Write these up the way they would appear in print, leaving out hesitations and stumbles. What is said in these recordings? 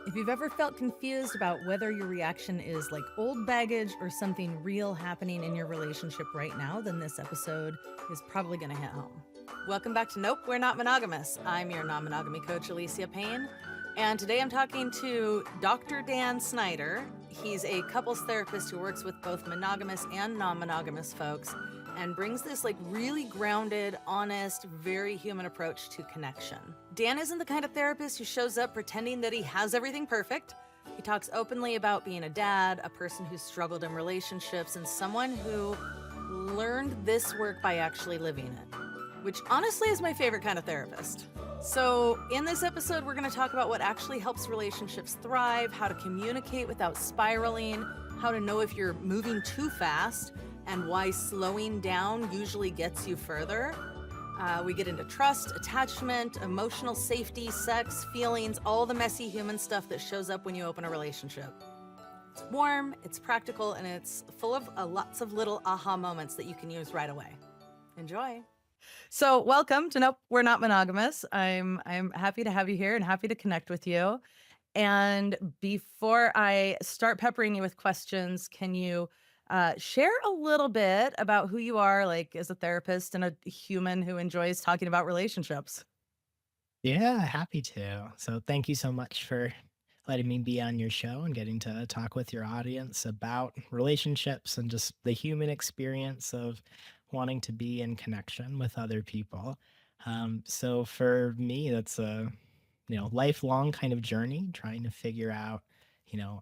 If you've ever felt confused about whether your reaction is like old baggage or something real happening in your relationship right now, then this episode is probably going to hit home. Welcome back to Nope, We're Not Monogamous. I'm your non-monogamy coach, Alicia Payne. And today I'm talking to Dr. Dan Sneider. He's a couples therapist who works with both monogamous and non-monogamous folks and brings this like really grounded, honest, very human approach to connection. Dan isn't the kind of therapist who shows up pretending that he has everything perfect. He talks openly about being a dad, a person who's struggled in relationships, and someone who learned this work by actually living it, which honestly is my favorite kind of therapist. So in this episode, we're going to talk about what actually helps relationships thrive, how to communicate without spiraling, how to know if you're moving too fast, and why slowing down usually gets you further. We get into trust, attachment, emotional safety, sex, feelings, all the messy human stuff that shows up when you open a relationship. It's warm, it's practical, and it's full of lots of little aha moments that you can use right away. Enjoy. So welcome to Nope, We're Not Monogamous. I'm happy to have you here and happy to connect with you. And before I start peppering you with questions, can you share a little bit about who you are, like as a therapist and a human who enjoys talking about relationships? Yeah, happy to. So thank you so much for letting me be on your show and getting to talk with your audience about relationships and just the human experience of wanting to be in connection with other people. So for me, that's a lifelong kind of journey trying to figure out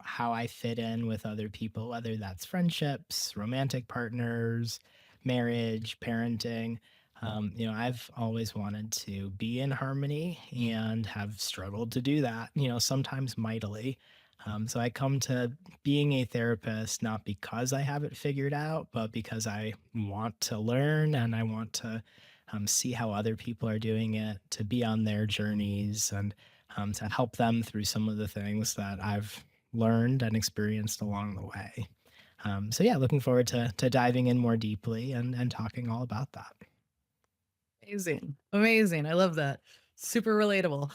how I fit in with other people, whether that's friendships, romantic partners, marriage, parenting. I've always wanted to be in harmony and have struggled to do that, sometimes mightily. So I come to being a therapist not because I have it figured out, but because I want to learn and I want to see how other people are doing it, to be on their journeys and to help them through some of the things that I've learned and experienced along the way. So yeah, looking forward to diving in more deeply and talking all about that. Amazing. Amazing. I love that. Super relatable.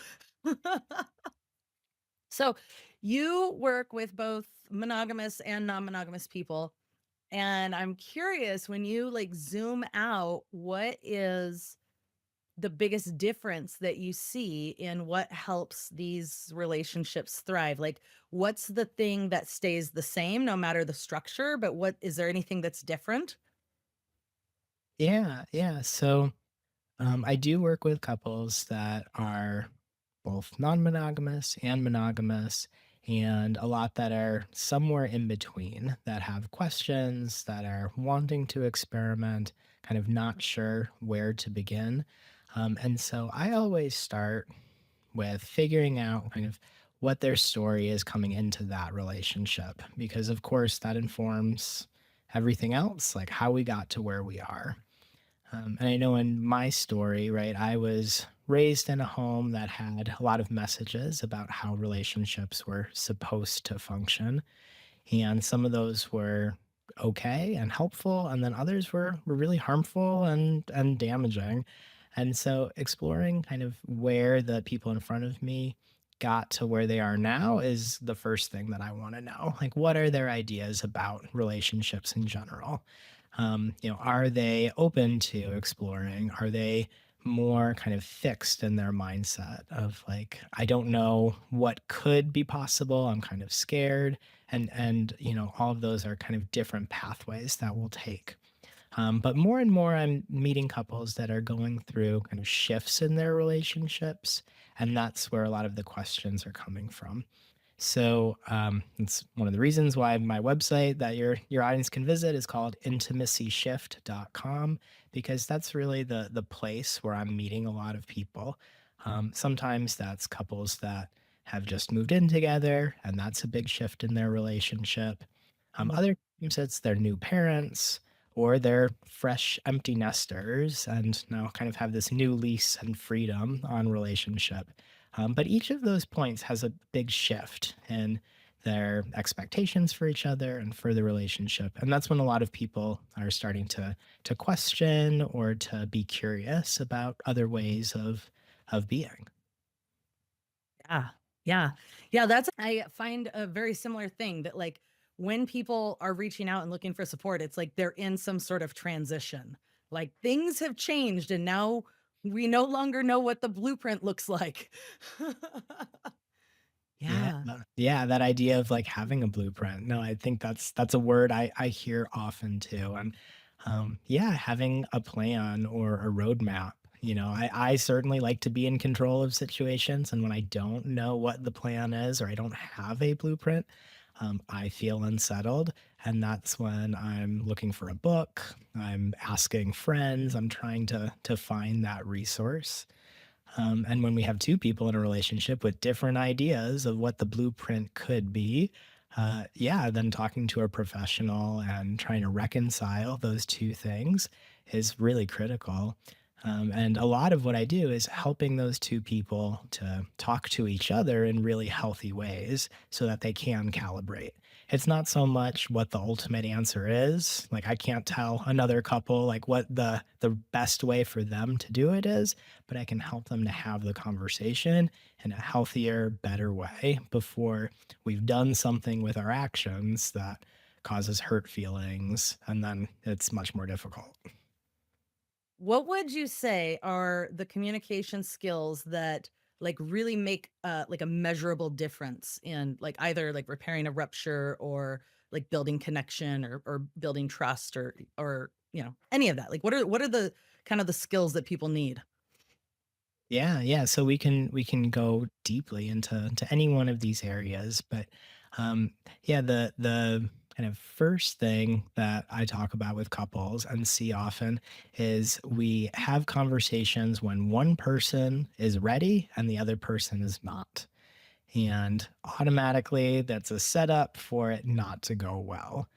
So you work with both monogamous and non-monogamous people. And I'm curious, when you like zoom out, what is the biggest difference that you see in what helps these relationships thrive? Like, what's the thing that stays the same no matter the structure, but what is there anything that's different? Yeah. So I do work with couples that are both non-monogamous and monogamous, and a lot that are somewhere in between, that have questions, that are wanting to experiment, kind of not sure where to begin. And so I always start with figuring out kind of what their story is coming into that relationship, because of course that informs everything else, like how we got to where we are. And I know in my story, right, I was raised in a home that had a lot of messages about how relationships were supposed to function. And some of those were okay and helpful, and then others were really harmful and damaging. And so exploring kind of where the people in front of me got to where they are now is the first thing that I want to know. Like, what are their ideas about relationships in general? Are they open to exploring? Are they more kind of fixed in their mindset of like, I don't know what could be possible. I'm kind of scared. And all of those are kind of different pathways that we'll take. But more and more, I'm meeting couples that are going through kind of shifts in their relationships, and that's where a lot of the questions are coming from. So it's one of the reasons why my website that your audience can visit is called intimacyshift.com, because that's really the place where I'm meeting a lot of people. Sometimes that's couples that have just moved in together, and that's a big shift in their relationship. Other times it's their new parents or they're fresh empty nesters and now kind of have this new lease and freedom on relationship. But each of those points has a big shift in their expectations for each other and for the relationship. And that's when a lot of people are starting to question or to be curious about other ways of being. Yeah. Yeah. Yeah, that's I find a very similar thing that, like, when people are reaching out and looking for support, it's like they're in some sort of transition. Like, things have changed and now we no longer know what the blueprint looks like. Yeah, Yeah. yeah, that idea of, like, having a blueprint. No, I think that's a word I hear often too, and, yeah, having a plan or a roadmap, I certainly like to be in control of situations, and when I don't know what the plan is or I don't have a blueprint, I feel unsettled, and that's when I'm looking for a book, I'm asking friends, I'm trying to find that resource. And when we have two people in a relationship with different ideas of what the blueprint could be, yeah, then talking to a professional and trying to reconcile those two things is really critical. And a lot of what I do is helping those two people to talk to each other in really healthy ways so that they can calibrate. It's not so much what the ultimate answer is. Like I can't tell another couple like what the best way for them to do it is, but I can help them to have the conversation in a healthier, better way before we've done something with our actions that causes hurt feelings. And then it's much more difficult. What would you say are the communication skills that, like, really make, like, a measurable difference in, like, either, like, repairing a rupture or, like, building connection or building trust or, any of that? Like, what are the kind of the skills that people need? Yeah, yeah. So we can go deeply into any one of these areas, but yeah, the kind of first thing that I talk about with couples and see often is we have conversations when one person is ready and the other person is not. And automatically that's a setup for it not to go well.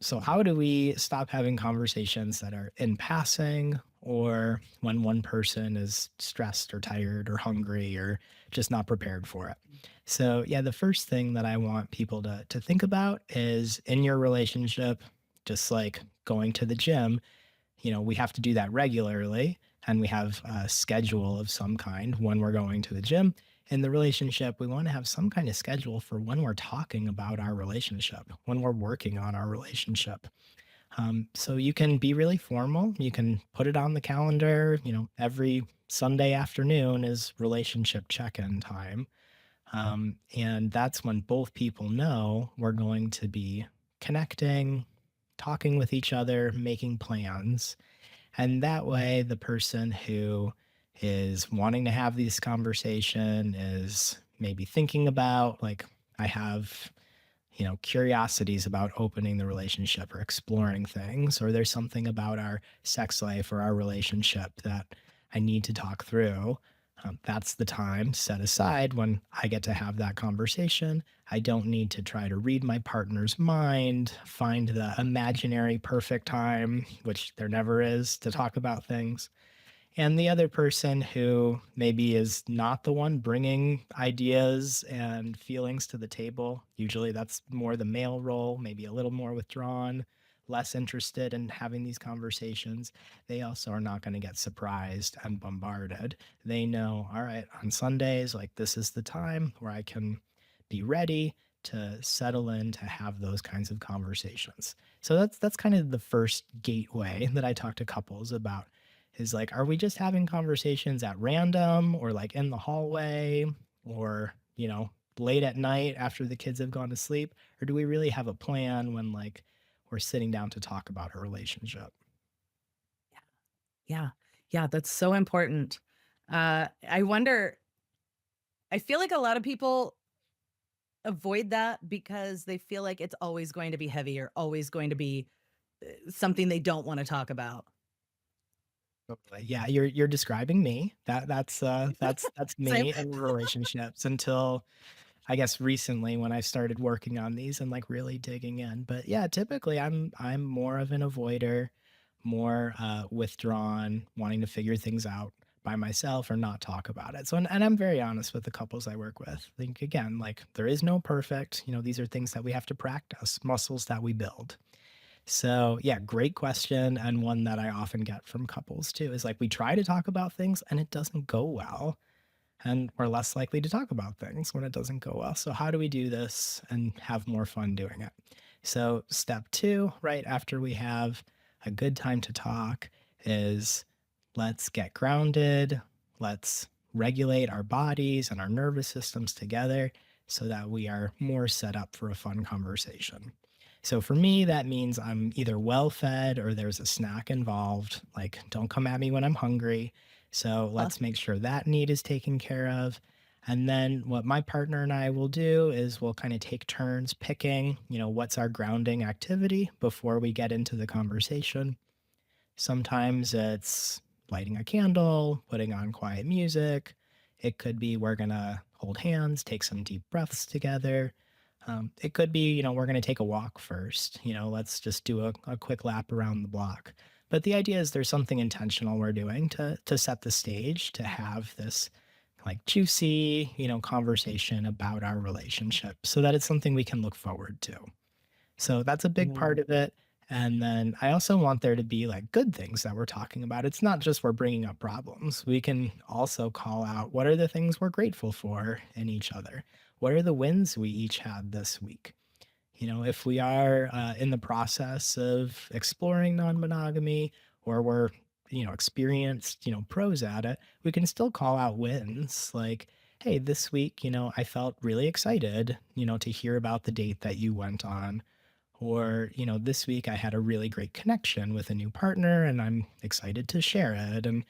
So, how do we stop having conversations that are in passing or when one person is stressed or tired or hungry or just not prepared for it? So, yeah, the first thing that I want people to think about is in your relationship, just like going to the gym, we have to do that regularly and we have a schedule of some kind when we're going to the gym. In the relationship, we want to have some kind of schedule for when we're talking about our relationship, when we're working on our relationship. So you can be really formal. You can put it on the calendar. Every Sunday afternoon is relationship check in time. And that's when both people know we're going to be connecting, talking with each other, making plans. And that way, the person who is wanting to have this conversation is maybe thinking about, like, I have, curiosities about opening the relationship or exploring things, or there's something about our sex life or our relationship that I need to talk through. That's the time set aside when I get to have that conversation. I don't need to try to read my partner's mind, find the imaginary perfect time, which there never is to talk about things. And the other person who maybe is not the one bringing ideas and feelings to the table, usually that's more the male role, maybe a little more withdrawn, less interested in having these conversations. They also are not going to get surprised and bombarded. They know, all right, on Sundays, like this is the time where I can be ready to settle in to have those kinds of conversations. So that's kind of the first gateway that I talk to couples about is like, are we just having conversations at random or like in the hallway or, late at night after the kids have gone to sleep? Or do we really have a plan when like we're sitting down to talk about our relationship? Yeah. Yeah, that's so important. I wonder, I feel like a lot of people avoid that because they feel like it's always going to be heavy or always going to be something they don't wanna talk about. Totally. Yeah, you're describing me. That's Same. me in relationships until I guess recently when I started working on these and like really digging in. But yeah, typically I'm more of an avoider, more withdrawn, wanting to figure things out by myself or not talk about it. So and I'm very honest with the couples I work with. I think again, like there is no perfect, these are things that we have to practice, muscles that we build. So yeah, great question. And one that I often get from couples too is like we try to talk about things and it doesn't go well. and we're less likely to talk about things when it doesn't go well. So, how do we do this and have more fun doing it? So, step two, right after we have a good time to talk, is let's get grounded. Let's regulate our bodies and our nervous systems together so that we are more set up for a fun conversation. So for me, that means I'm either well fed or there's a snack involved. Like, don't come at me when I'm hungry. So Huh. let's make sure that need is taken care of. And then what my partner and I will do is we'll kind of take turns picking, what's our grounding activity before we get into the conversation. Sometimes it's lighting a candle, putting on quiet music. It could be we're going to hold hands, take some deep breaths together. It could be, we're going to take a walk first. Let's just do a quick lap around the block. But the idea is there's something intentional we're doing to set the stage to have this like juicy, conversation about our relationship so that it's something we can look forward to. So that's a big Mm. part of it. And then I also want there to be like good things that we're talking about. It's not just we're bringing up problems. We can also call out what are the things we're grateful for in each other? What are the wins we each had this week? If we are in the process of exploring non monogamy or we're, experienced, pros at it, we can still call out wins like, hey, this week, I felt really excited, to hear about the date that you went on or, this week I had a really great connection with a new partner and I'm excited to share it. And,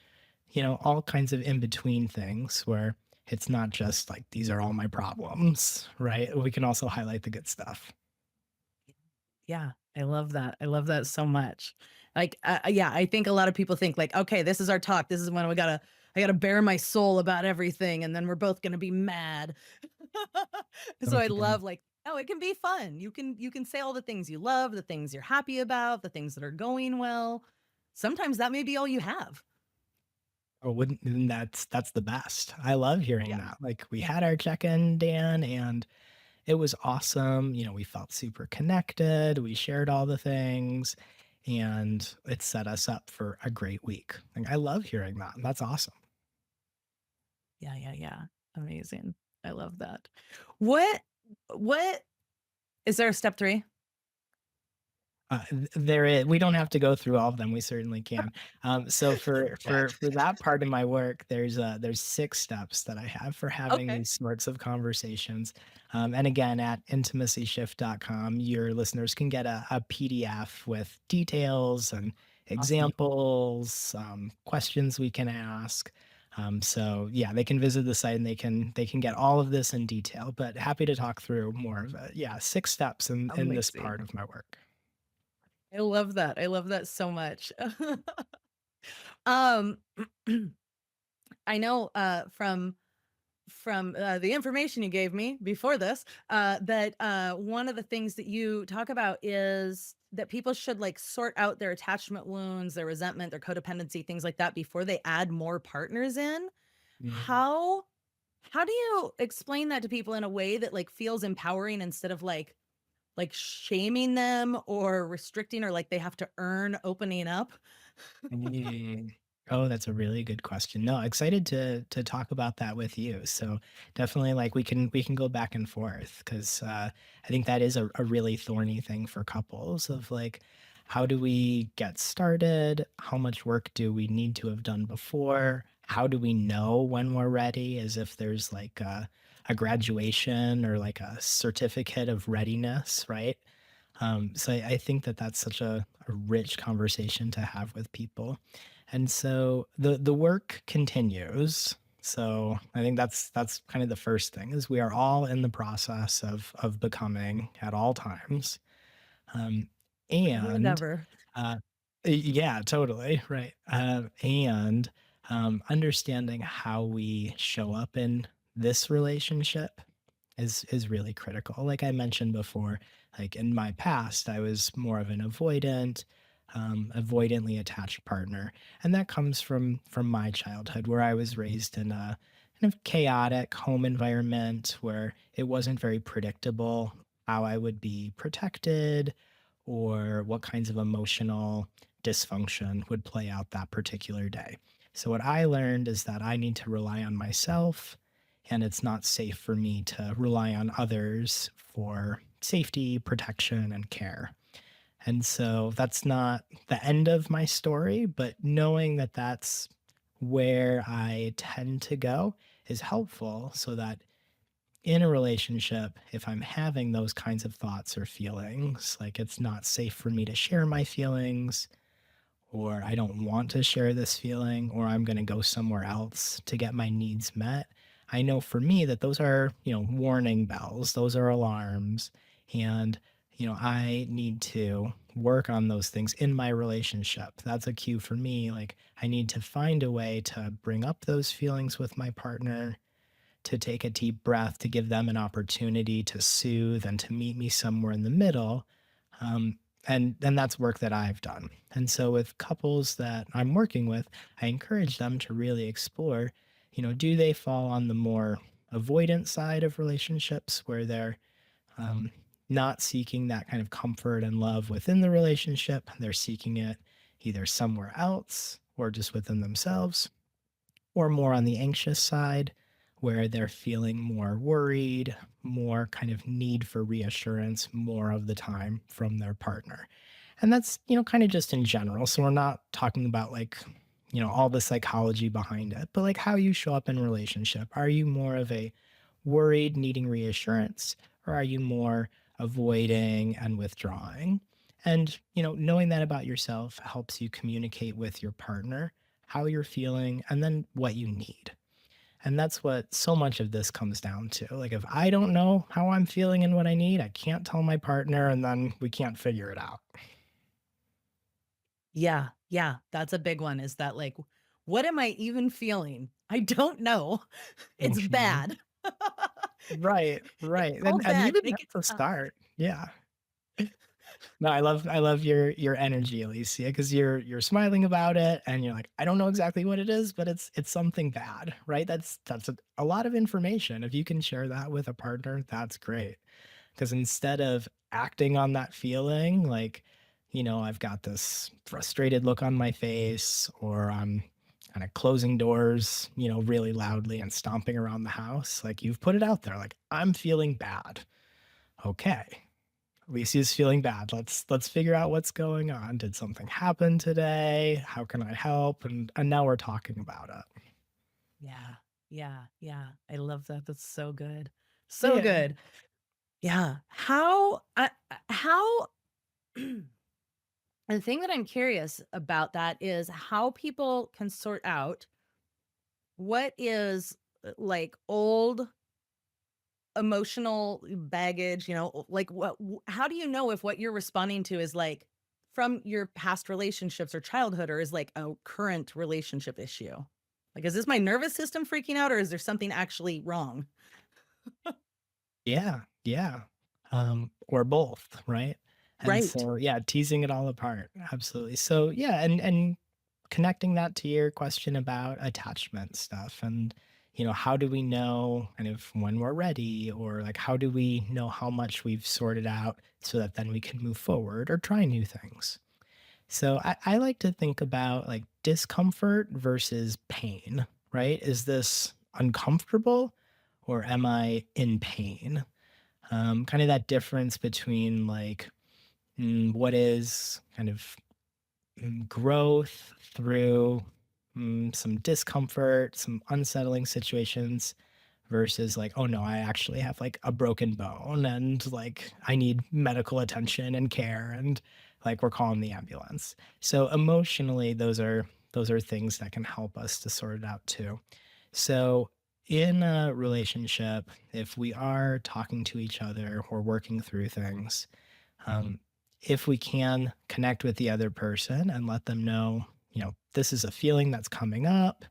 all kinds of in between things where it's not just like these are all my problems, right? We can also highlight the good stuff. Yeah, I love that. I love that so much. Like, yeah, I think a lot of people think like, okay, this is our talk. This is when I gotta bare my soul about everything, and then we're both gonna be mad. So I Totally. love like, oh, it can be fun. You can say all the things you love, the things you're happy about, the things that are going well. Sometimes that may be all you have. Or wouldn't and that's the best. I love hearing Yeah. that. Like we had our check-in, Dan, and it was awesome. We felt super connected. We shared all the things and it set us up for a great week. Like I love hearing that. That's awesome. Yeah, yeah, yeah. Amazing. I love that. What what is there a step 3? There is we don't have to go through all of them, we certainly can. So Okay. for that part of my work, there's 6 steps that I have for having Okay. these sorts of conversations. And again, at intimacyshift.com, your listeners can get a PDF with details and Awesome. examples, questions we can ask. So yeah, they can visit the site and they can get all of this in detail, but happy to talk through more of it. Yeah, 6 steps in this Amazing. part of my work. I love that. I love that so much. Um, I know, from the information you gave me before this, that, one of the things that you talk about is that people should, like, sort out their attachment wounds, their resentment, their codependency, things like that before they add more partners in. Mhm. How how do you explain that to people in a way that, like, feels empowering instead of, like, shaming them or restricting or like they have to earn opening up? Mm. Oh, that's a really good question. No, excited to talk about that with you. So definitely like we can go back and forth because I think that is a really thorny thing for couples of like how do we get started? How much work do we need to have done before? How do we know when we're ready? As if there's like a graduation or like a certificate of readiness, right? So I think that that's such a rich conversation to have with people. And so the work continues. So I think that's kind of the first thing is we are all in the process of becoming at all times. Um, Forever and and ever. uh, yeah, totally right. And understanding how we show up in this relationship is really critical. Like I mentioned before, like in my past, I was more of an avoidantly attached partner, and that comes from my childhood, where I was raised in a kind of chaotic home environment where it wasn't very predictable how I would be protected or what kinds of emotional dysfunction would play out that particular day. So, what I learned is that I need to rely on myself, and it's not safe for me to rely on others for safety, protection, and care. And so that's not the end of my story, but knowing that that's where I tend to go is helpful so that in a relationship, if I'm having those kinds of thoughts or feelings, like it's not safe for me to share my feelings, or I don't want to share this feeling, or I'm going to go somewhere else to get my needs met. I know for me that those are, warning bells, those are alarms. And, I need to work on those things in my relationship. That's a cue for me. Like, I need to find a way to bring up those feelings with my partner, to take a deep breath, to give them an opportunity to soothe and to meet me somewhere in the middle. Um, and that's work that I've done. And so with couples that I'm working with, I encourage them to really explore, do they fall on the more avoidant side of relationships where they're um, not seeking that kind of comfort and love within the relationship? They're seeking it either somewhere else or just within themselves, or more on the anxious side where they're feeling more worried, more kind of need for reassurance more of the time from their partner. And that's, kind of just in general. So we're not talking about like, all the psychology behind it, but like how you show up in relationship. Are you more of a worried, needing reassurance, or are you more avoiding and withdrawing? And, knowing that about yourself helps you communicate with your partner how you're feeling, and then what you need. And that's what so much of this comes down to. Like, if I don't know how I'm feeling and what I need, I can't tell my partner, and then we can't figure it out. Yeah, yeah, that's a big one is that, like, what am I even feeling? I don't know. It's Mhm. bad. Right, It's right. all And bad. even Make it that's a stop. start. Yeah. No, I love your energy, Alicia, because you're smiling about it and you're like, I don't know exactly what it is, but it's something bad, right? That's a lot of information. If you can share that with a partner, that's great. Because instead of acting on that feeling, like, I've got this frustrated look on my face, or I'm kind of closing doors, really loudly and stomping around the house, like you've put it out there, like, I'm feeling bad. Okay. Alicia's feeling bad. Let's figure out what's going on. Did something happen today? How can I help? And now we're talking about it. Yeah, yeah, yeah. I love that. That's so good. So Yeah. good. Yeah. How the thing that I'm curious about that is how people can sort out what is, like, old emotional baggage, like, how do you know if what you're responding to is, like, from your past relationships or childhood, or is, like, a current relationship issue? Like, is this my nervous system freaking out, or is there something actually wrong? Yeah, yeah. Or both, right? And Right. so, yeah, teasing it all apart. Absolutely. So, yeah, and connecting that to your question about attachment stuff and, how do we know kind of when we're ready, or like how do we know how much we've sorted out so that then we can move forward or try new things? So I like to think about like discomfort versus pain, right? Is this uncomfortable or am I in pain? Kind of that difference between like what is kind of growth through some discomfort, some unsettling situations versus like, oh no, I actually have like a broken bone and like I need medical attention and care and like we're calling the ambulance. So emotionally, those are things that can help us to sort it out too. So in a relationship, if we are talking to each other or working through things, um, if we can connect with the other person and let them know, this is a feeling that's coming up.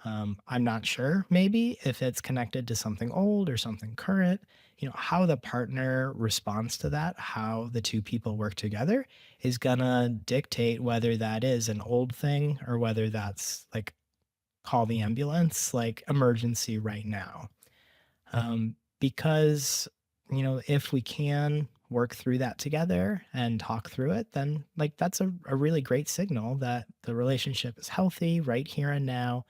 I'm not sure, maybe if it's connected to something old or something current, how the partner responds to that, how the two people work together is gonna dictate whether that is an old thing or whether that's like call the ambulance, like emergency right now. Because, if we can work through that together and talk through it, then like that's a really great signal that the relationship is healthy right here and now.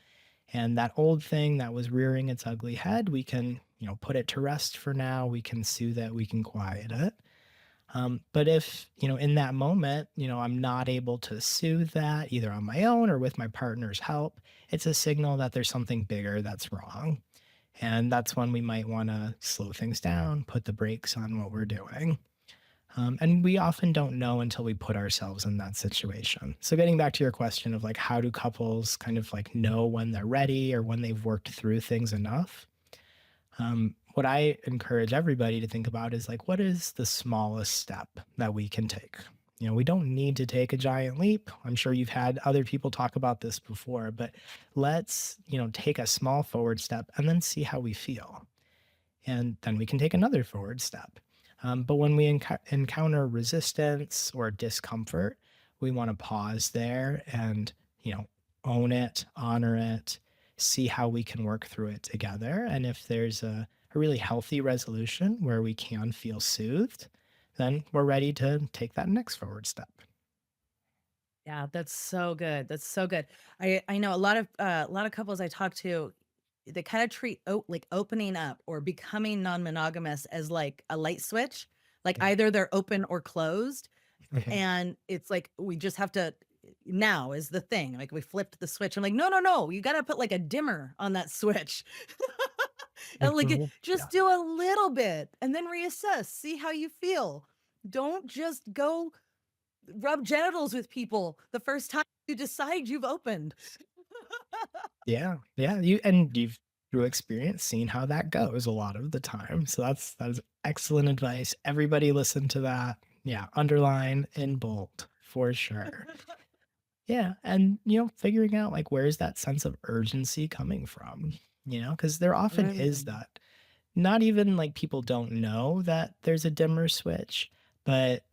And that old thing that was rearing its ugly head, we can, put it to rest for now. We can soothe it, we can quiet it. But if, in that moment, I'm not able to soothe that either on my own or with my partner's help, it's a signal that there's something bigger that's wrong. And that's when we might want to slow things down, put the brakes on what we're doing. And we often don't know until we put ourselves in that situation. So, getting back to your question of like, how do couples kind of like know when they're ready or when they've worked through things enough? What I encourage everybody to think about is like, what is the smallest step that we can take? We don't need to take a giant leap. I'm sure you've had other people talk about this before, but let's, take a small forward step and then see how we feel. And then we can take another forward step. But when we encounter resistance or discomfort, we want to pause there and, you know, own it, honor it, see how we can work through it together. And if there's a really healthy resolution where we can feel soothed, then we're ready to take that next forward step. Yeah, that's so good. That's so good. I know a lot of couples I talk to, they kind of treat like opening up or becoming non-monogamous as like a light switch. Like Yeah. either they're open or closed, and it's like we just have to now is the thing. Like we flipped the switch. I'm like, no, no, no. You got to put like a dimmer on that switch. And like Mhm. Yeah. just do a little bit and then reassess, see how you feel. Don't just go rub genitals with people the first time you decide you've opened. Yeah, yeah, you've through experience seen how that goes a lot of the time. So that is excellent advice. Everybody listen to that. Yeah, underline in bold for sure. Yeah, and figuring out like where's that sense of urgency coming from? Because there often is Mm. that. Not even like people don't know that there's a dimmer switch, but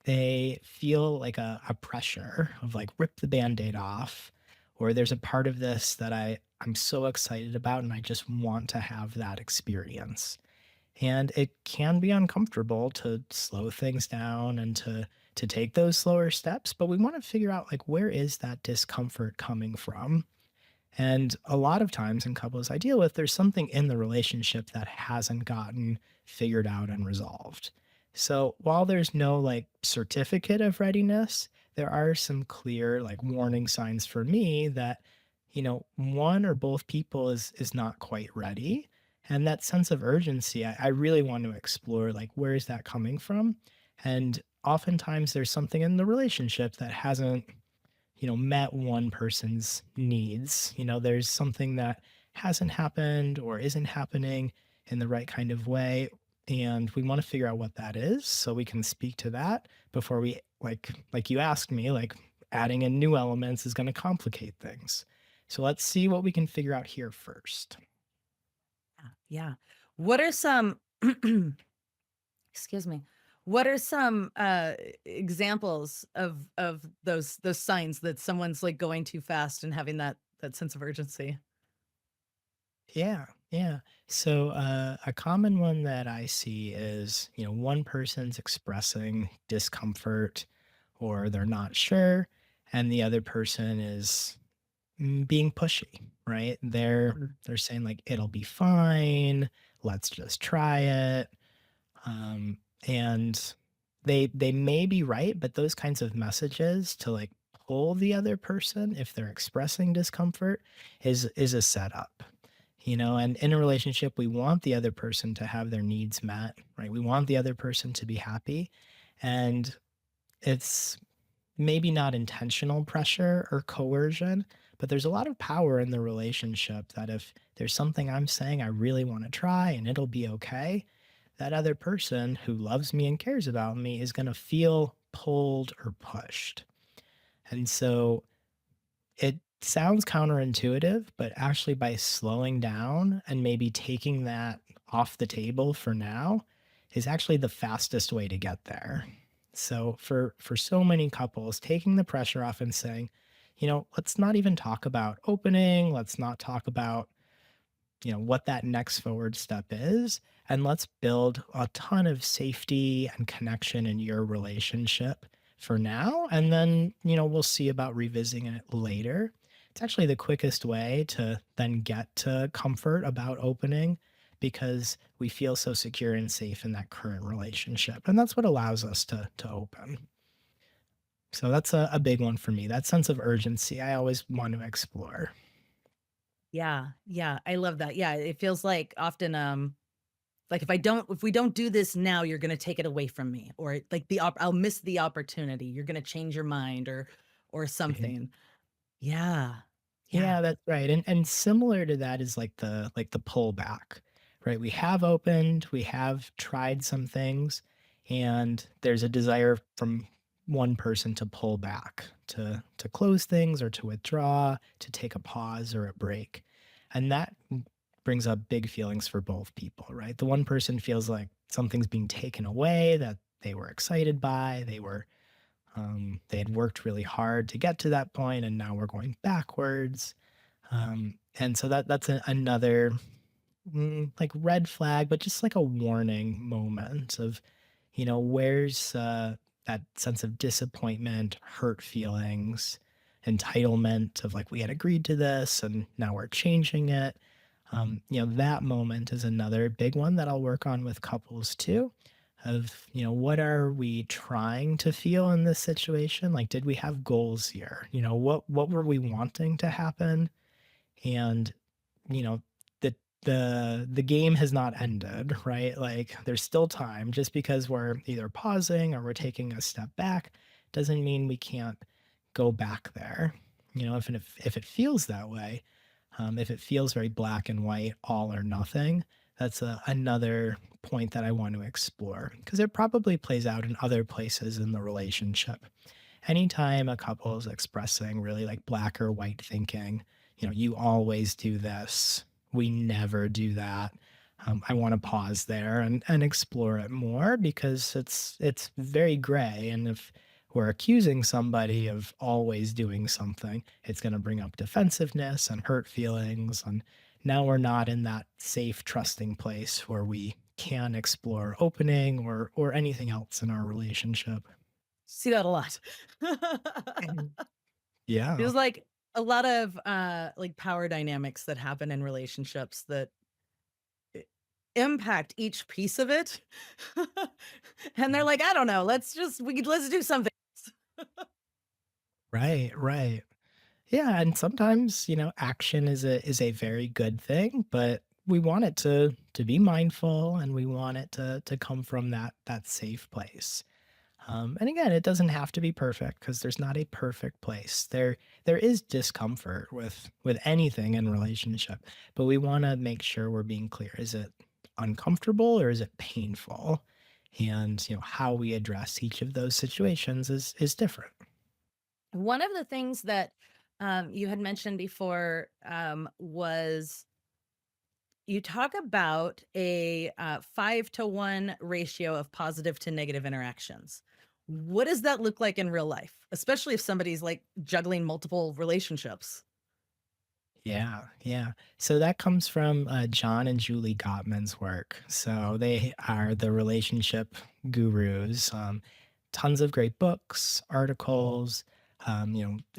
they feel like a pressure of like rip the band-aid off, or there's a part of this that I'm so excited about and I just want to have that experience. And it can be uncomfortable to slow things down and to take those slower steps, but we want to figure out like where is that discomfort coming from? And a lot of times in couples I deal with, there's something in the relationship that hasn't gotten figured out and resolved. So while there's no like certificate of readiness, there are some clear like warning signs for me that, one or both people is not quite ready. And that sense of urgency, I really want to explore like where is that coming from? And oftentimes there's something in the relationship that hasn't met one person's needs. There's something that hasn't happened or isn't happening in the right kind of way. And we want to figure out what that is so we can speak to that before we like you asked me, like adding in new elements is going to complicate things. So let's see what we can figure out here first. Yeah, yeah. What are some excuse me. What are some examples of those signs that someone's like going too fast and having that sense of urgency? Yeah, yeah. So a common one that I see is, one person's expressing discomfort or they're not sure, and the other person is being pushy, right? They're saying like it'll be fine, let's just try it. And they may be right, but those kinds of messages to like pull the other person if they're expressing discomfort is a setup. And in a relationship, we want the other person to have their needs met, right? We want the other person to be happy. And it's maybe not intentional pressure or coercion, but there's a lot of power in the relationship that if there's something I'm saying I really want to try and it'll be okay, that other person who loves me and cares about me is going to feel pulled or pushed. And so it sounds counterintuitive, but actually by slowing down and maybe taking that off the table for now is actually the fastest way to get there. So for so many couples, taking the pressure off and saying, let's not even talk about opening, let's not talk about what that next forward step is, and let's build a ton of safety and connection in your relationship for now. And then, we'll see about revisiting it later. It's actually the quickest way to then get to comfort about opening because we feel so secure and safe in that current relationship. And that's what allows us to open. So that's a big one for me. That sense of urgency I always want to explore. Yeah, yeah, I love that. Yeah, it feels like often, like if we don't do this now, you're gonna take it away from me, or like I'll miss the opportunity. You're gonna change your mind or something. Yeah, yeah, Yeah, that's right, and similar to that is like the pullback, right? We have opened, we have tried some things, and there's a desire from one person to pull back, to close things or to withdraw, to take a pause or a break. And that brings up big feelings for both people, right? The one person feels like something's being taken away that they were excited by, they had worked really hard to get to that point, and now we're going backwards. And so that's another like red flag, but just like a warning moment of, where's that sense of disappointment, hurt feelings, entitlement of like we had agreed to this and now we're changing it. That moment is another big one that I'll work on with couples too. Of, what are we trying to feel in this situation? Like, did we have goals here? What were we wanting to happen? And you know the game has not ended, right? Like there's still time. Just because we're either pausing or we're taking a step back doesn't mean we can't go back there. If it feels that way, if it feels very black and white, all or nothing, that's another point that I want to explore because it probably plays out in other places in the relationship. Anytime a couple is expressing really like black or white thinking, you always do this, we never do that. I want to pause there and explore it more because it's very gray. And if we're accusing somebody of always doing something, it's going to bring up defensiveness and hurt feelings. And now we're not in that safe, trusting place where we can explore opening or anything else in our relationship. see that a lot. Yeah. Feels like a lot of like power dynamics that happen in relationships that i- impact each piece of it. And they're like, I don't know, let's do something else. Right, right. Yeah, and sometimes, action is a very good thing, but we want it to be mindful and we want it to come from that safe place. And again, it doesn't have to be perfect because there's not a perfect place. There is discomfort with anything in relationship, but we want to make sure we're being clear. Is it uncomfortable or is it painful? And how we address each of those situations is different. One of the things that you had mentioned before was you talk about a 5-to-1 ratio of positive to negative interactions. What does that look like in real life, especially if somebody's like juggling multiple relationships? Yeah, yeah. So that comes from John and Julie Gottman's work. So they are the relationship gurus. Tons of great books, articles.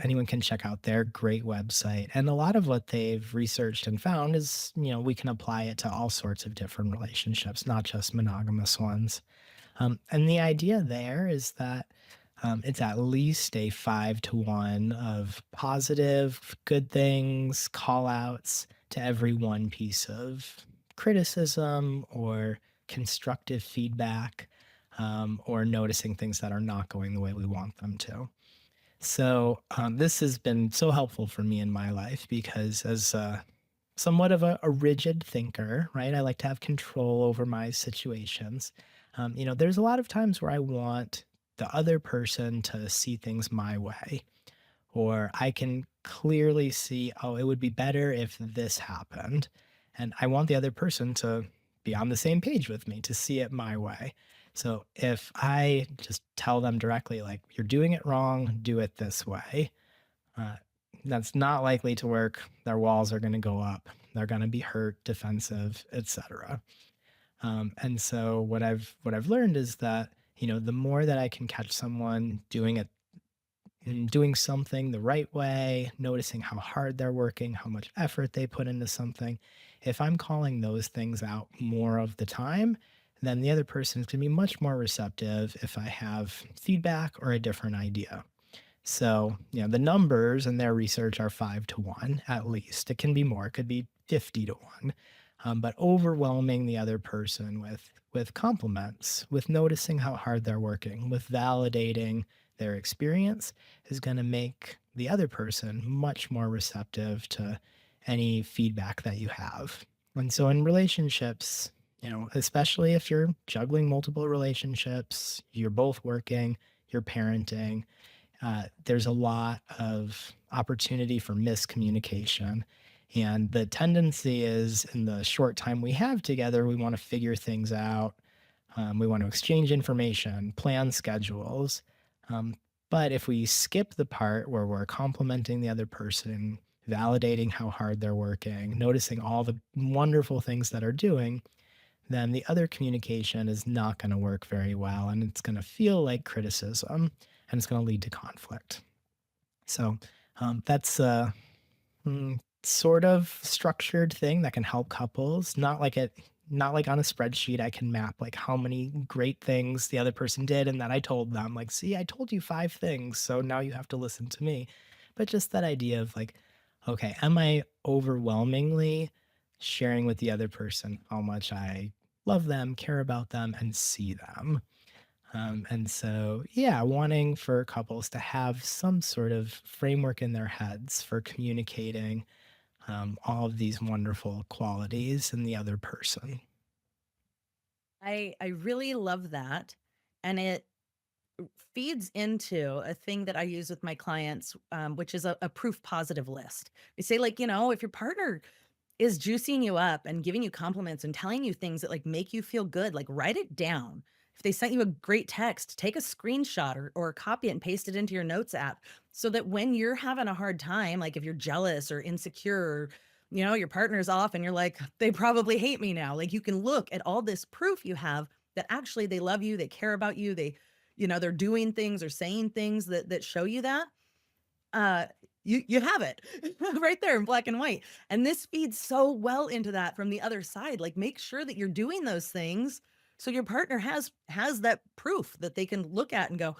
Anyone can check out their great website. And a lot of what they've researched and found is, we can apply it to all sorts of different relationships, not just monogamous ones. And the idea there is that it's at least a 5-to-1 of positive, good things, call outs to every one piece of criticism or constructive feedback, or noticing things that are not going the way we want them to. So, this has been so helpful for me in my life because as somewhat of a rigid thinker, right? I like to have control over my situations. There's a lot of times where I want the other person to see things my way, or I can clearly see, oh, it would be better if this happened. And I want the other person to be on the same page with me, to see it my way. So if I just tell them directly, like, you're doing it wrong, do it this way, uh, that's not likely to work. Their walls are going to go up. They're going to be hurt, defensive, etc. And so what I've learned is that, the more that I can catch someone doing it and doing something the right way, noticing how hard they're working, how much effort they put into something, if I'm calling those things out more of the time, then the other person is going to be much more receptive if I have feedback or a different idea. So, the numbers in their research are 5 to 1 at least. It can be more, it could be 50 to 1. But overwhelming the other person with compliments, with noticing how hard they're working, with validating their experience is going to make the other person much more receptive to any feedback that you have. And so in relationships, especially if you're juggling multiple relationships, you're both working, you're parenting, there's a lot of opportunity for miscommunication. And the tendency is in the short time we have together, we want to figure things out. We want to exchange information, plan schedules. Um, but if we skip the part where we're complimenting the other person, validating how hard they're working, noticing all the wonderful things that are doing, then the other communication is not going to work very well. And it's going to feel like criticism and it's going to lead to conflict. So that's a sort of structured thing that can help couples. Not like on a spreadsheet. I can map like how many great things the other person did, and that I told them. Like, see, I told you 5 things, so now you have to listen to me. But just that idea of like, okay, am I overwhelmingly sharing with the other person how much I love them, care about them, and see them? And so, yeah, wanting for couples to have some sort of framework in their heads for communicating all of these wonderful qualities in the other person. I really love that, and it feeds into a thing that I use with my clients, which is a proof positive list. We say, like, if your partner is juicing you up and giving you compliments and telling you things that like make you feel good, like write it down. If they sent you a great text, take a screenshot or copy it and paste it into your notes app so that when you're having a hard time, like if you're jealous or insecure, or, your partner's off and you're like, they probably hate me now. Like you can look at all this proof you have that actually they love you, they care about you, they're doing things or saying things that show you that. uh, you have it right there in black and white. And this feeds so well into that from the other side. Like make sure that you're doing those things so your partner has that proof that they can look at and go,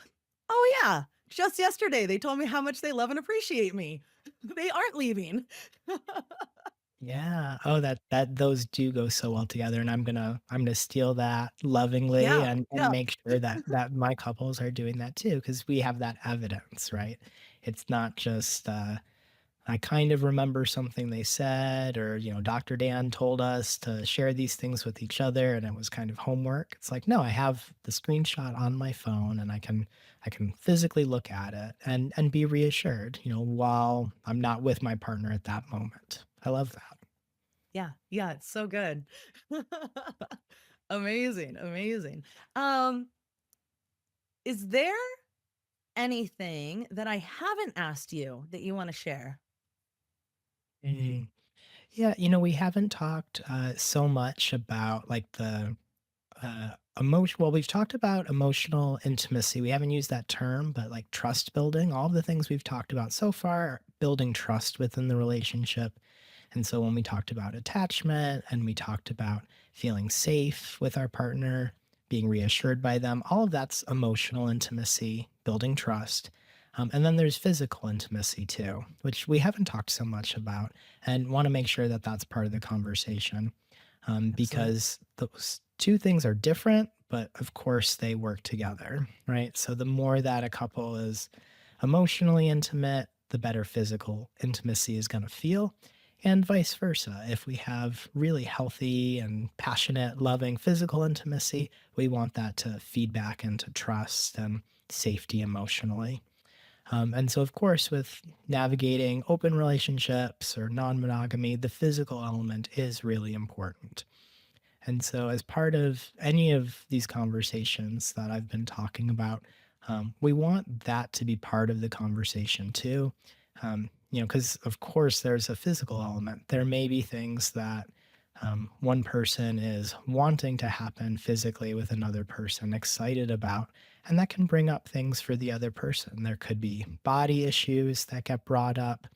"Oh yeah, just yesterday they told me how much they love and appreciate me. They aren't leaving." Yeah. Oh, that those do go so well together, and I'm gonna steal that lovingly Yeah, and yeah. make sure that my couples are doing that too, because we have that evidence, right? It's not just I kind of remember something they said, or, Dr. Dan told us to share these things with each other and it was kind of homework. It's like, no, I have the screenshot on my phone and I can physically look at it and be reassured, while I'm not with my partner at that moment. I love that. Yeah, yeah, it's so good. Amazing, amazing. Um, is there anything that I haven't asked you that you wanna share? Mhm. Yeah, we haven't talked so much about like the emotion. Well, we've talked about emotional intimacy. We haven't used that term, but like trust building, all of the things we've talked about so far are building trust within the relationship. And so when we talked about attachment and we talked about feeling safe with our partner, being reassured by them, all of that's emotional intimacy, building trust. And then there's physical intimacy too, which we haven't talked so much about, and want to make sure that that's part of the conversation, Absolutely. because those two things are different, but of course they work together, right? So the more that a couple is emotionally intimate, the better physical intimacy is going to feel. And vice versa. If we have really healthy and passionate, loving physical intimacy, we want that to feed back into trust and safety emotionally. And so, of course, with navigating open relationships or non monogamy, the physical element is really important. And so, as part of any of these conversations that I've been talking about, we want that to be part of the conversation too. Because of course there's a physical element. There may be things that One person is wanting to happen physically with another person, excited about, and that can bring up things for the other person. There could be body issues that get brought up.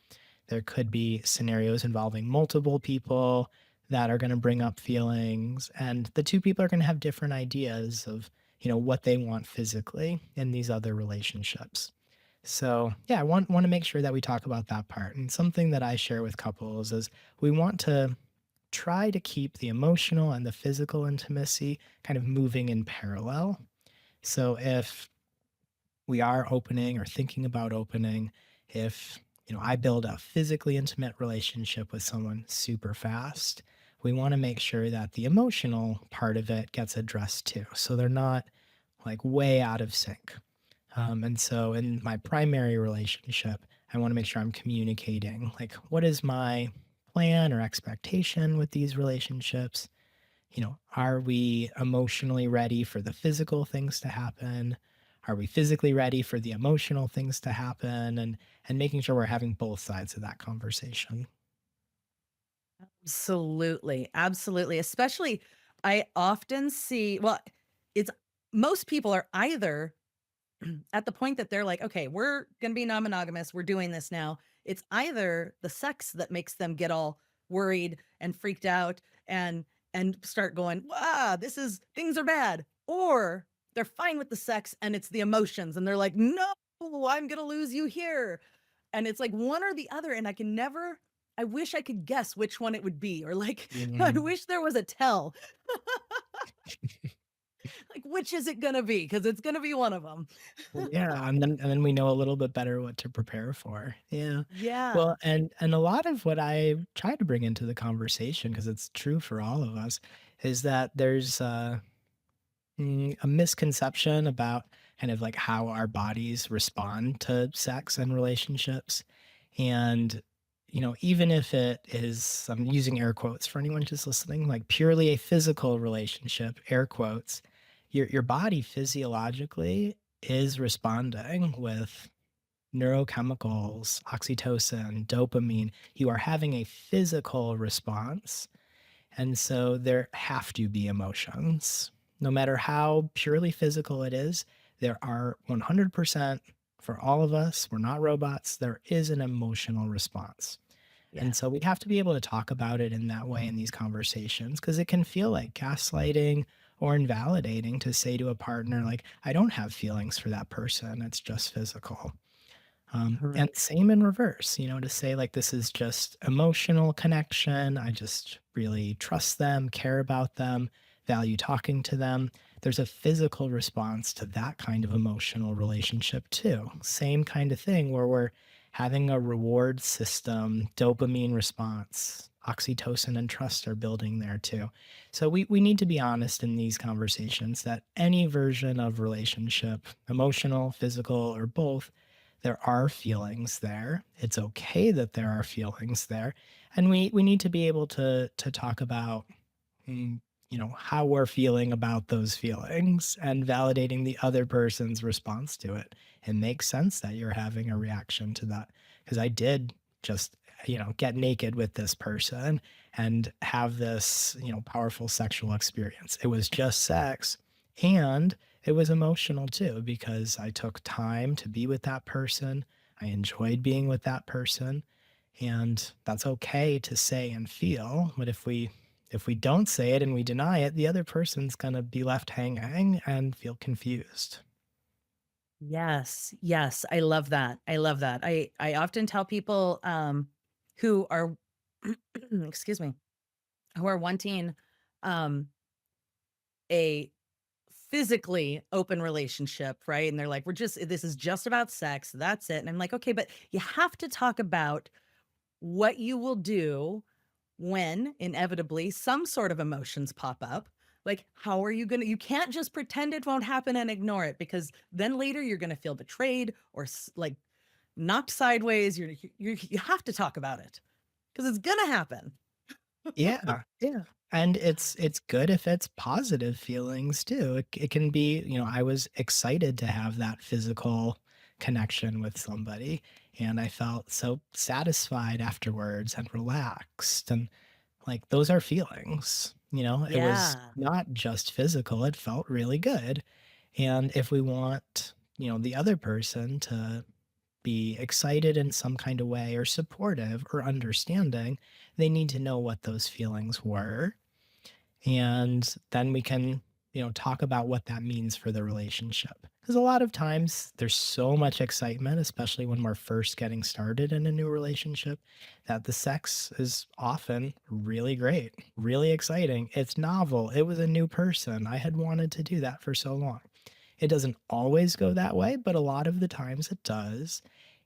There could be scenarios involving multiple people that are going to bring up feelings, and the two people are going to have different ideas of, what they want physically in these other relationships. So, yeah, I want to make sure that we talk about that part. And something that I share with couples is we want to try to keep the emotional and the physical intimacy kind of moving in parallel. So if we are opening or thinking about opening, if I build a physically intimate relationship with someone super fast, we want to make sure that the emotional part of it gets addressed too. So they're not like way out of sync. And so in my primary relationship, I want to make sure I'm communicating like what is my plan or expectation with these relationships? Are we emotionally ready for the physical things to happen? Are we physically ready for the emotional things to happen? And making sure we're having both sides of that conversation. Absolutely, absolutely, especially I often see well, it's most people are either at the point that they're like, "Okay, we're gonna be non-monogamous, we're doing this now." It's either the sex that makes them get all worried and freaked out and start going, "Ah, this is things are bad," or they're fine with the sex and it's the emotions and they're like, "No, I'm gonna lose you here." And it's like one or the other, and I wish I could guess which one it would be, or like, I Mhm. wish there was a tell, like, which is it gonna be? Because it's gonna be one of them. Yeah, and then we know a little bit better what to prepare for. Yeah. Well, Yeah. and a lot of what I try to bring into the conversation, because it's true for all of us, is that there's a misconception about kind of like how our bodies respond to sex and relationships. And, even if it is, I'm using air quotes for anyone just listening, like purely a physical relationship, air quotes, your body physiologically is responding with neurochemicals, oxytocin, dopamine. You are having a physical response, and so there have to be emotions. No matter how purely physical it is, there are 100% for all of us. We're not robots. There is an emotional response. And Yeah. so we have to be able to talk about it in that way in these conversations because it can feel like gaslighting or invalidating to say to a partner, like, I don't have feelings for that person. It's just physical. And Correct. same in reverse, to say like this is just emotional connection. I just really trust them, care about them, value talking to them. There's a physical response to that kind of emotional relationship too. Same kind of thing where we're having a reward system, dopamine response, oxytocin and trust are building there too. So we need to be honest in these conversations that any version of relationship, emotional, physical, or both, there are feelings there. It's okay that there are feelings there, and we need to be able to talk about, how we're feeling about those feelings and validating the other person's response to it. It makes sense that you're having a reaction to that because I did just, get naked with this person and have this, powerful sexual experience. It was just sex, and it was emotional too because I took time to be with that person. I enjoyed being with that person, and that's okay to say and feel, but if we don't say it and we deny it, the other person's going to be left hanging and feel confused. Yes, yes, I love that, I love that. I often tell people, who are excuse me, who are wanting, um, a physically open relationship, right? And they're like, this is just about sex, that's it." And I'm like, "Okay, but you have to talk about what you will do when inevitably some sort of emotions pop up. Like, how are you gonna you can't just pretend it won't happen and ignore it because then later you're gonna feel betrayed or like knocked sideways. You have to talk about it because it's gonna happen." Yeah, yeah, and it's good if it's positive feelings too. It can be, I was excited to have that physical connection with somebody, and I felt so satisfied afterwards and relaxed, and Like, those are feelings, it was Yeah. not just physical, it felt really good. And if we want, the other person to be excited in some kind of way or supportive or understanding, they need to know what those feelings were. And then we can, talk about what that means for the relationship. Because a lot of times there's so much excitement, especially when we're first getting started in a new relationship, that the sex is often really great, really exciting. It's novel. It was a new person. I had wanted to do that for so long. It doesn't always go that way, but a lot of the times it does.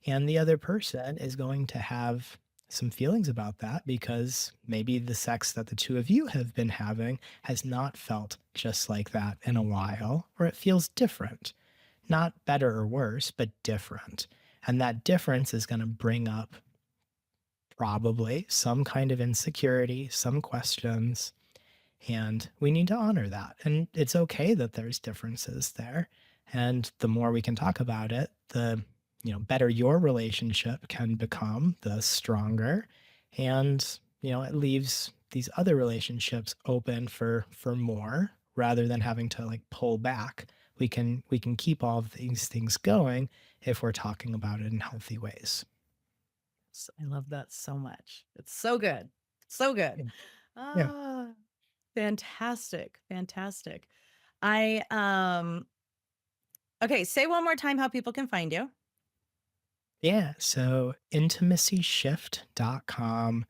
And the other person is going to have some feelings about that because maybe the sex that the two of you have been having has not felt just like that in a while, or it feels different. Not better or worse, but different. And that difference is going to bring up probably some kind of insecurity, some questions, and we need to honor that. And it's okay that there's differences there. And the more we can talk about it, the better your relationship can become, the stronger. And, it leaves these other relationships open for more rather than having to like pull back. We can keep all of these things going if we're talking about it in healthy ways. I love that so much. It's so good. So good. Yeah. Yeah. Ah, fantastic. Fantastic. I okay, say one more time how people can find you. Yeah, so intimacyshift.com.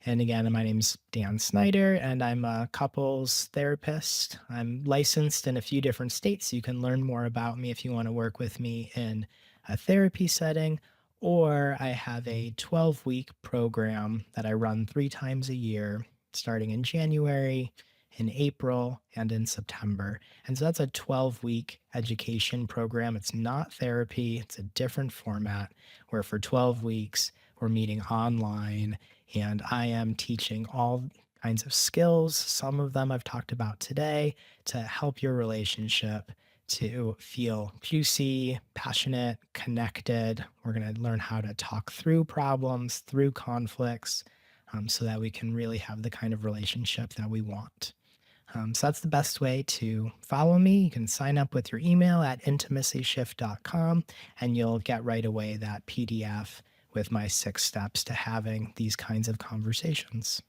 And again, my name's Dan Snyder, and I'm a couples therapist. I'm licensed in a few different states. So you can learn more about me if you want to work with me in a therapy setting. Or I have a 12-week program that I run 3 times a year, starting in January, in April, and in September. And so that's a 12-week education program. It's not therapy, it's a different format where for 12 weeks we're meeting online and I am teaching all kinds of skills. Some of them I've talked about today to help your relationship to feel juicy, passionate, connected. We're going to learn how to talk through problems, through conflicts, so that we can really have the kind of relationship that we want. So that's the best way to follow me. You can sign up with your email at intimacyshift.com and you'll get right away that PDF with my 6 steps to having these kinds of conversations.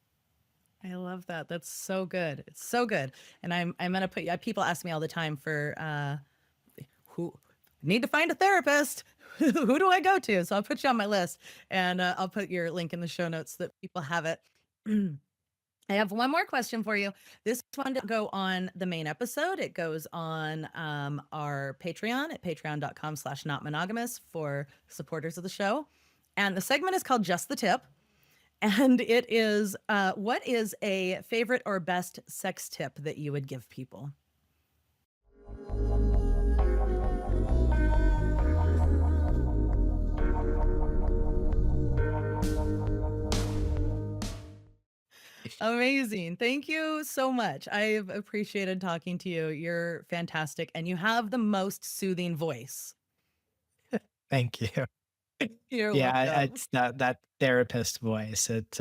I love that. That's so good. It's so good. And I'm gonna put people ask me all the time for who need to find a therapist. Who do I go to? So I'll put you on my list, and I'll put your link in the show notes so that people have it. I have one more question for you. This one didn't go on the main episode. It goes on our Patreon at patreon.com/notmonogamous for supporters of the show. And the segment is called Just the Tip. And it is what is a favorite or best sex tip that you would give people? Amazing. Thank you so much. I've appreciated talking to you. You're fantastic and you have the most soothing voice. Thank you. You're Yeah, welcome. it's that therapist voice. It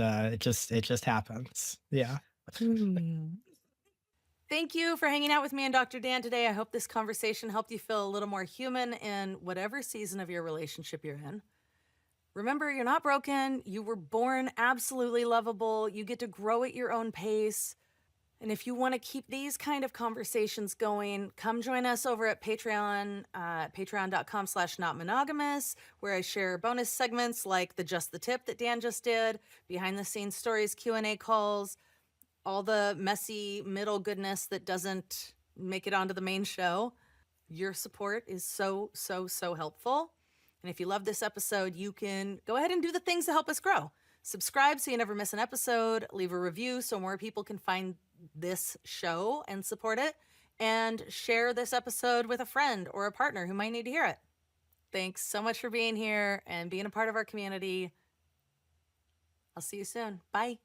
just happens. Yeah. Hmm. Thank you for hanging out with me and Dr. Dan today. I hope this conversation helped you feel a little more human in whatever season of your relationship you're in. Remember, you're not broken. You were born absolutely lovable. You get to grow at your own pace. And if you want to keep these kind of conversations going, come join us over at Patreon, patreon.com/notmonogamous, where I share bonus segments like the Just the Tip that Dan just did, behind the scenes stories, Q&A calls, all the messy middle goodness that doesn't make it onto the main show. Your support is so, so, so helpful. And if you love this episode, you can go ahead and do the things to help us grow. Subscribe so you never miss an episode, leave a review so more people can find this show and support it, and share this episode with a friend or a partner who might need to hear it. Thanks so much for being here and being a part of our community. I'll see you soon. Bye.